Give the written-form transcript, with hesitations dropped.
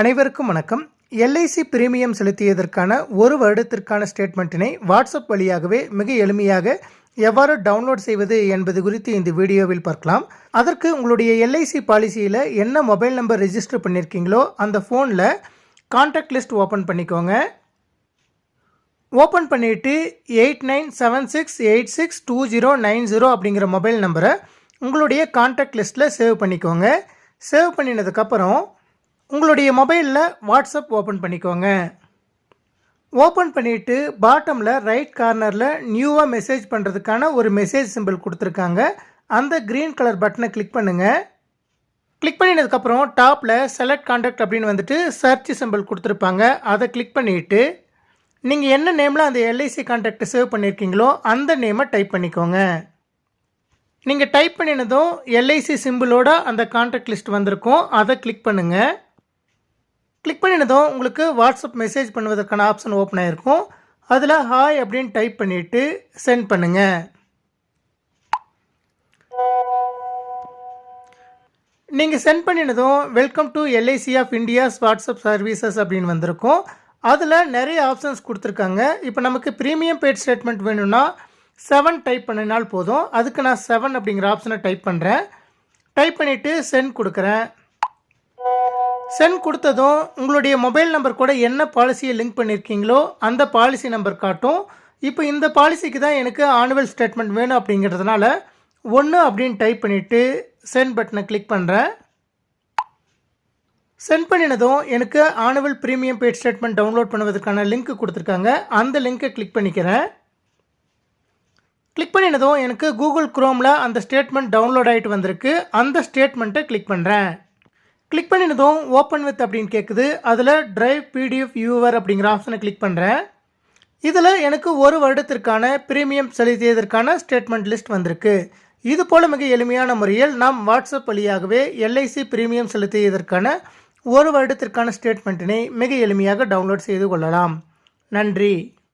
அனைவருக்கும் வணக்கம். LIC premium செலுத்தியதற்கான ஒரு வருடத்திற்கான ஸ்டேட்மெண்ட்டினை வாட்ஸ்அப் வழியாகவே மிக எளிமையாக எவ்வாறு டவுன்லோட் செய்வது என்பது குறித்து இந்த வீடியோவில் பார்க்கலாம். அதற்கு உங்களுடைய எல்ஐசி பாலிசியில் என்ன மொபைல் நம்பர் ரெஜிஸ்டர் பண்ணியிருக்கீங்களோ அந்த ஃபோனில் கான்டாக்ட் லிஸ்ட் ஓப்பன் பண்ணிக்கோங்க. ஓப்பன் பண்ணிவிட்டு 8976862090 அப்படிங்கிற மொபைல் நம்பரை உங்களுடைய கான்டாக்ட் லிஸ்ட்டில் சேவ் பண்ணிக்கோங்க. சேவ் பண்ணினதுக்கப்புறம் உங்களுடைய மொபைலில் வாட்ஸ்அப் ஓப்பன் பண்ணிக்கோங்க. ஓப்பன் பண்ணிவிட்டு பாட்டமில் ரைட் கார்னரில் நியூவாக மெசேஜ் பண்ணுறதுக்கான ஒரு மெசேஜ் சிம்பிள் கொடுத்துருக்காங்க. அந்த க்ரீன் கலர் பட்டனை கிளிக் பண்ணுங்கள். கிளிக் பண்ணினதுக்கப்புறம் டாப்பில் செலக்ட் கான்டாக்ட் அப்படின்னு வந்துட்டு சர்ச் சிம்பிள் கொடுத்துருப்பாங்க. அதை கிளிக் பண்ணிவிட்டு நீங்கள் என்ன நேமில் அந்த எல்ஐசி கான்டாக்டை சேவ் பண்ணியிருக்கீங்களோ அந்த நேமை டைப் பண்ணிக்கோங்க. நீங்கள் டைப் பண்ணினதும் எல்ஐசி சிம்பிளோட அந்த கான்டாக்ட் லிஸ்ட் வந்திருக்கும். அதை கிளிக் பண்ணுங்கள். கிளிக் பண்ணினதும் உங்களுக்கு வாட்ஸ்அப் மெசேஜ் பண்ணுவதற்கான ஆப்ஷன் ஓப்பன் ஆகிருக்கும். அதில் ஹாய் அப்படின்னு டைப் பண்ணிவிட்டு சென்ட் பண்ணுங்கள். நீங்கள் சென்ட் பண்ணினதும் welcome to LIC of India's WhatsApp services அப்படின்னு வந்திருக்கும். அதில் நிறைய ஆப்ஷன்ஸ் கொடுத்துருக்காங்க. இப்போ நமக்கு ப்ரீமியம் பெய்ட் ஸ்டேட்மெண்ட் வேணும்னா 7 டைப் பண்ணினால் போதும். அதுக்கு நான் 7 அப்படிங்கிற ஆப்ஷனை டைப் பண்ணுறேன். டைப் பண்ணிவிட்டு சென்ட் கொடுக்குறேன். சென்ட் கொடுத்ததும் உங்களுடைய மொபைல் நம்பர் கூட என்ன பாலிசியை லிங்க் பண்ணியிருக்கீங்களோ அந்த பாலிசி நம்பர் காட்டும். இப்போ இந்த பாலிசிக்கு தான் எனக்கு ஆனுவல் ஸ்டேட்மெண்ட் வேணும் அப்படிங்கிறதுனால 1 அப்படின்னு டைப் பண்ணிவிட்டு சென்ட் பட்டனை கிளிக் பண்ணுறேன். சென்ட் பண்ணினதும் எனக்கு annual premium paid statement download பண்ணுவதற்கான லிங்க் கொடுத்துருக்காங்க. அந்த லிங்க்கை கிளிக் பண்ணிக்கிறேன். கிளிக் பண்ணினதும் எனக்கு கூகுள் குரோமில் அந்த ஸ்டேட்மெண்ட் டவுன்லோட் ஆகிட்டு வந்திருக்கு. அந்த ஸ்டேட்மெண்ட்டை கிளிக் பண்ணுறேன். கிளிக் பண்ணினதும் ஓப்பன் வித் அப்படின்னு கேட்குது. அதில் டிரைவ் பிடிஎஃப் வியூவர் அப்படிங்கிற ஆப்ஷனை கிளிக் பண்ணுறேன். இதில் எனக்கு ஒரு வருடத்திற்கான ப்ரீமியம் செலுத்தியதற்கான ஸ்டேட்மெண்ட் லிஸ்ட் வந்திருக்கு. இது போல் மிக எளிமையான முறையில் நாம் வாட்ஸ்அப் வழியாகவே எல்ஐசி ப்ரீமியம் செலுத்தியதற்கான ஒரு வருடத்திற்கான ஸ்டேட்மெண்ட்டினை மிக எளிமையாக டவுன்லோட் செய்து கொள்ளலாம். நன்றி.